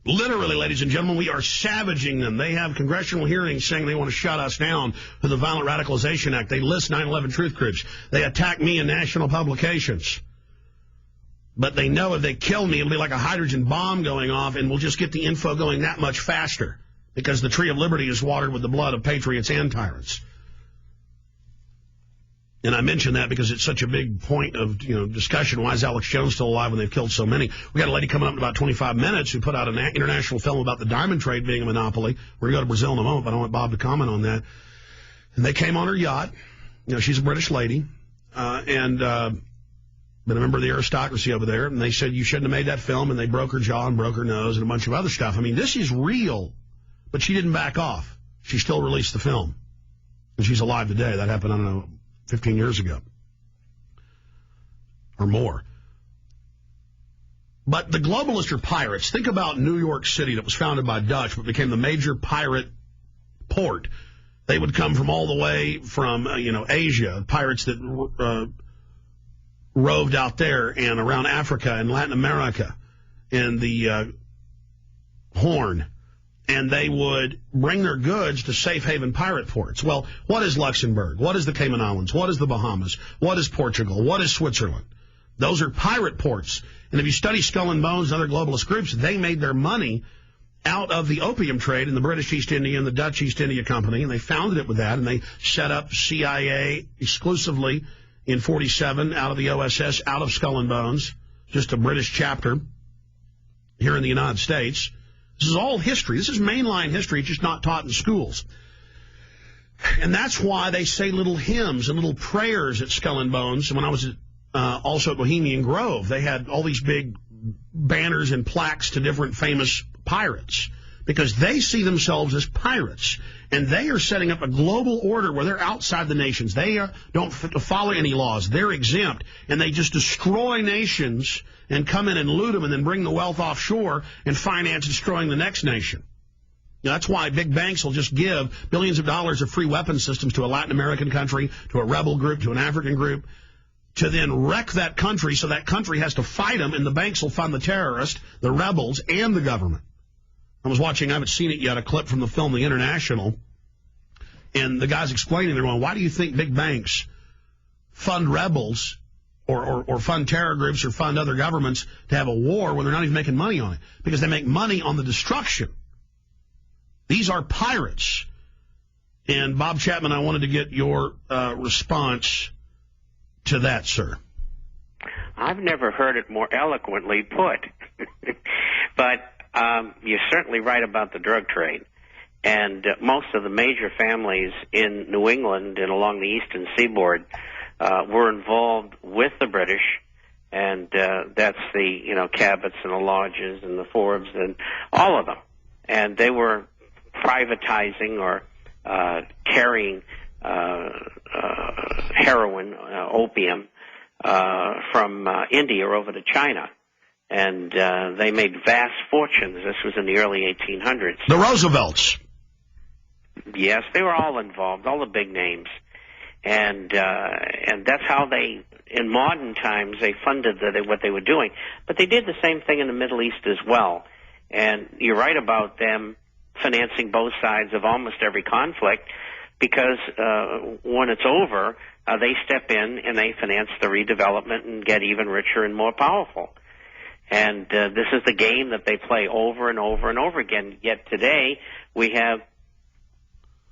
Literally, ladies and gentlemen, we are savaging them. They have congressional hearings saying they want to shut us down for the Violent Radicalization Act. They list 9/11 truth groups. They attack me in national publications. But they know if they kill me, it'll be like a hydrogen bomb going off, and we'll just get the info going that much faster because the tree of liberty is watered with the blood of patriots and tyrants. And I mention that because it's such a big point of discussion. Why is Alex Jones still alive when they've killed so many? We got a lady coming up in about 25 minutes who put out an international film about the diamond trade being a monopoly. We're going to go to Brazil in a moment, but I want Bob to comment on that. And they came on her yacht. She's a British lady, but a member of the aristocracy over there. And they said you shouldn't have made that film. And they broke her jaw and broke her nose and a bunch of other stuff. I mean, this is real. But she didn't back off. She still released the film. And she's alive today. That happened, I don't know, 15 years ago or more. But the globalists are pirates. Think about New York City that was founded by Dutch but became the major pirate port. They would come from all the way from, Asia, pirates that roved out there and around Africa and Latin America and the Horn. And they would bring their goods to safe haven pirate ports. Well, what is Luxembourg? What is the Cayman Islands? What is the Bahamas? What is Portugal? What is Switzerland? Those are pirate ports. And if you study Skull and Bones and other globalist groups, they made their money out of the opium trade in the British East India and the Dutch East India Company, and they founded it with that, and they set up CIA exclusively in 47 out of the OSS, out of Skull and Bones, just a British chapter here in the United States. This is all history. This is mainline history, just not taught in schools. And that's why they say little hymns and little prayers at Skull and Bones. And when I was also at Bohemian Grove, they had all these big banners and plaques to different famous pirates because they see themselves as pirates. And they are setting up a global order where they're outside the nations. They don't follow any laws. They're exempt. And they just destroy nations and come in and loot them and then bring the wealth offshore and finance destroying the next nation. That's why big banks will just give billions of dollars of free weapon systems to a Latin American country, to a rebel group, to an African group, to then wreck that country so that country has to fight them, and the banks will fund the terrorists, the rebels, and the government. I was watching, I haven't seen it yet, a clip from the film The International, and the guy's explaining, they're going, why do you think big banks fund rebels or fund terror groups or fund other governments to have a war when they're not even making money on it? Because they make money on the destruction. These are pirates. And Bob Chapman, I wanted to get your response to that, sir. I've never heard it more eloquently put. But you're certainly right about the drug trade. And most of the major families in New England and along the eastern seaboard were involved with the British, and that's the Cabots and the Lodges and the Forbes and all of them. And they were privatizing or carrying heroin, opium, from India over to China. And they made vast fortunes. This was in the early 1800s. The Roosevelts. Yes, they were all involved, all the big names. And that's how they, in modern times, they funded what they were doing. But they did the same thing in the Middle East as well. And you're right about them financing both sides of almost every conflict, because when it's over, they step in and they finance the redevelopment and get even richer and more powerful. And this is the game that they play over and over and over again. Yet today we have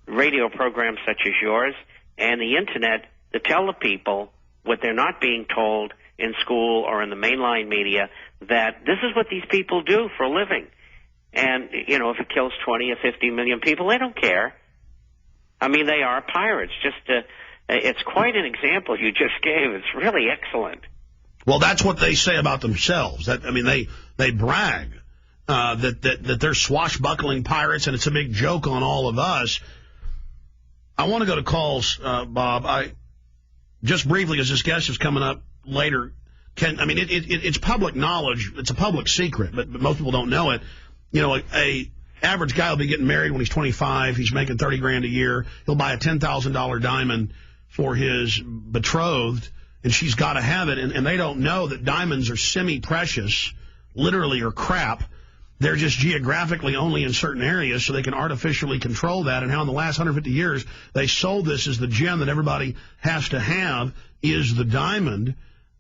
radio programs such as yours and the Internet that tell the people what they're not being told in school or in the mainline media, that this is what these people do for a living. And, if it kills 20 or 50 million people, they don't care. I mean, they are pirates. It's quite an example you just gave. It's really excellent. Well, that's what they say about themselves. They brag that they're swashbuckling pirates, and it's a big joke on all of us. I want to go to calls, Bob. Just briefly, as this guest is coming up later, it's public knowledge. It's a public secret, but most people don't know it. A average guy will be getting married when he's 25. He's making $30,000 a year. He'll buy a $10,000 diamond for his betrothed, and she's got to have it. And they don't know that diamonds are semi-precious, literally, or crap. they're just geographically only in certain areas so they can artificially control that, and how in the last 150 years they sold this as the gem that everybody has to have is the diamond.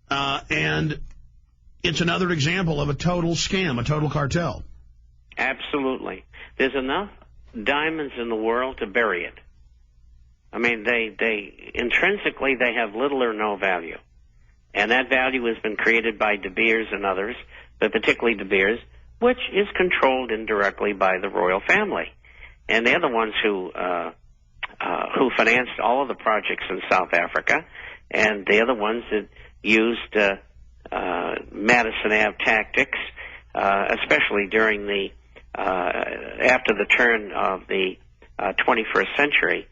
And it's another example of a total scam, a total cartel. Absolutely. There's enough diamonds in the world to bury it. I mean, they intrinsically, they have little or no value. And that value has been created by De Beers and others, but particularly De Beers, which is controlled indirectly by the royal family. And they're the ones who financed all of the projects in South Africa, and they're the ones that used Madison Ave tactics, especially during the after the turn of the 21st century,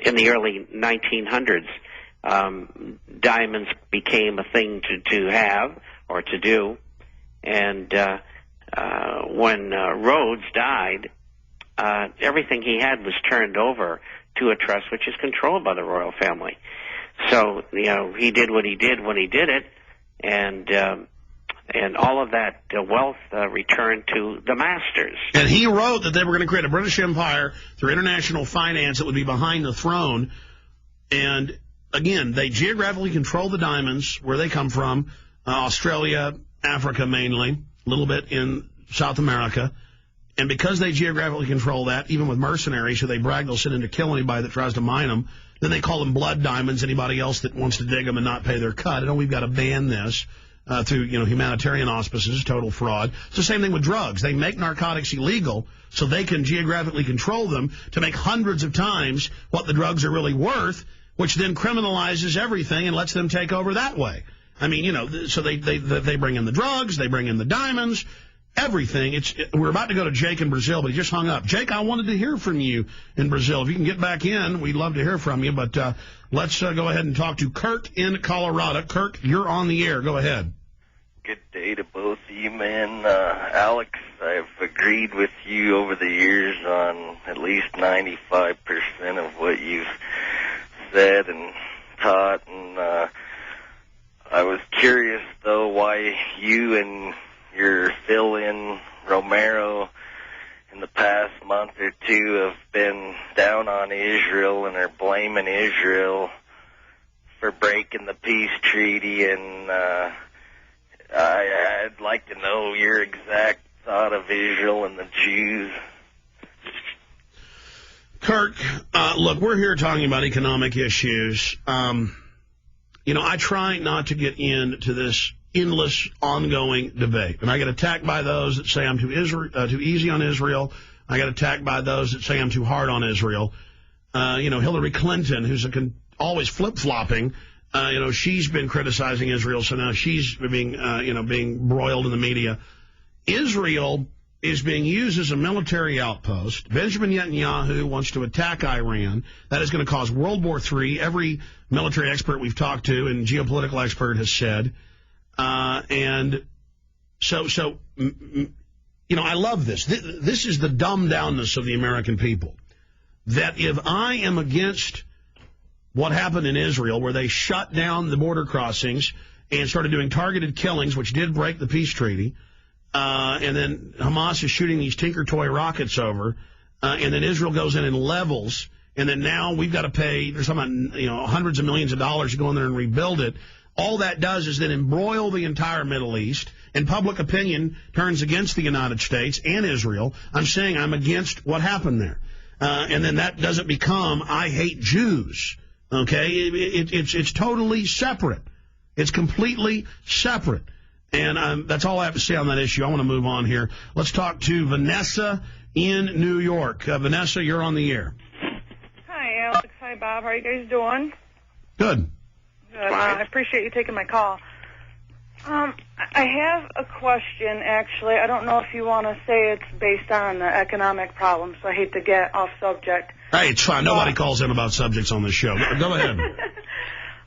in the early 1900s. Diamonds became a thing to have or to do, and when Rhodes died, everything he had was turned over to a trust which is controlled by the royal family. So, he did what he did when he did it, and all of that wealth returned to the masters. And he wrote that they were going to create a British Empire through international finance that would be behind the throne. And again, they geographically control the diamonds, where they come from, Australia, Africa mainly, a little bit in South America. And because they geographically control that, even with mercenaries who they brag they'll send in to kill anybody that tries to mine them, then they call them blood diamonds, anybody else that wants to dig them and not pay their cut. And we've got to ban this through humanitarian auspices, total fraud. It's the same thing with drugs. They make narcotics illegal so they can geographically control them to make hundreds of times what the drugs are really worth, which then criminalizes everything and lets them take over that way. I mean, so they bring in the drugs, they bring in the diamonds, everything. We're about to go to Jake in Brazil, but he just hung up. Jake, I wanted to hear from you in Brazil. If you can get back in, we'd love to hear from you. But let's go ahead and talk to Kurt in Colorado. Kurt, you're on the air. Go ahead. Good day to both of you, man. Alex, I've agreed with you over the years on at least 95% of what you've said and taught, and I was curious, though, why you and your fill-in Romero in the past month or two have been down on Israel and are blaming Israel for breaking the peace treaty, and I'd like to know your exact thought of Israel and the Jews. Kirk, look, we're here talking about economic issues. I try not to get into this endless, ongoing debate. And I get attacked by those that say I'm too easy on Israel. I get attacked by those that say I'm too hard on Israel. Hillary Clinton, who's always flip-flopping, she's been criticizing Israel, so now she's being broiled in the media. Israel is being used as a military outpost. Benjamin Netanyahu wants to attack Iran. That is going to cause World War III. Every military expert we've talked to and geopolitical expert has said. And so I love this. This is the dumbed-downness of the American people. That if I am against what happened in Israel, where they shut down the border crossings and started doing targeted killings, which did break the peace treaty, and then Hamas is shooting these Tinker Toy rockets over, and then Israel goes in and levels, and then now we've got to pay, there's something, hundreds of millions of dollars to go in there and rebuild it. All that does is then embroil the entire Middle East, and public opinion turns against the United States and Israel. I'm saying I'm against what happened there. And then that doesn't become, I hate Jews. Okay? It's totally separate. It's completely separate. And that's all I have to say on that issue. I want to move on here. Let's talk to Vanessa in New York. Vanessa, you're on the air. Hi, Alex. Hi, Bob. How are you guys doing? Good. Good. I appreciate you taking my call. I have a question, actually. I don't know if you want to say it's based on the economic problems, so I hate to get off subject. Hey, it's fine. Nobody calls in about subjects on this show. Go ahead.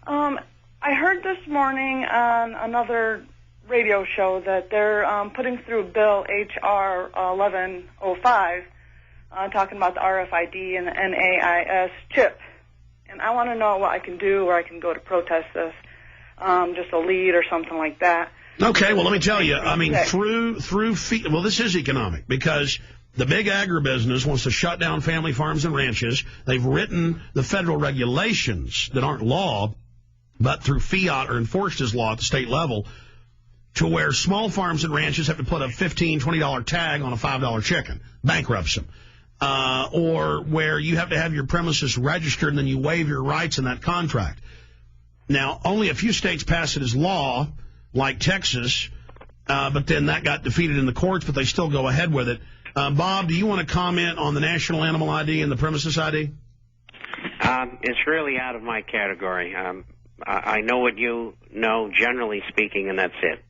I heard this morning on another radio show that they're putting through Bill H.R. 1105, talking about the RFID and the NAIS chip. And I want to know what I can do, where I can go to protest this, just a lead or something like that. Okay, well, let me tell you, I mean, well, this is economic because the big agribusiness wants to shut down family farms and ranches. They've written the federal regulations that aren't law, but through fiat or enforced as law at the state level, to where small farms and ranches have to put a $15, $20 tag on a $5 chicken, bankrupts them. Or where you have to have your premises registered and then you waive your rights in that contract. Now, only a few states pass it as law, like Texas, but then that got defeated in the courts, but they still go ahead with it. Bob, do you want to comment on the National Animal ID and the Premises ID? It's really out of my category. I know what you know, generally speaking, and that's it.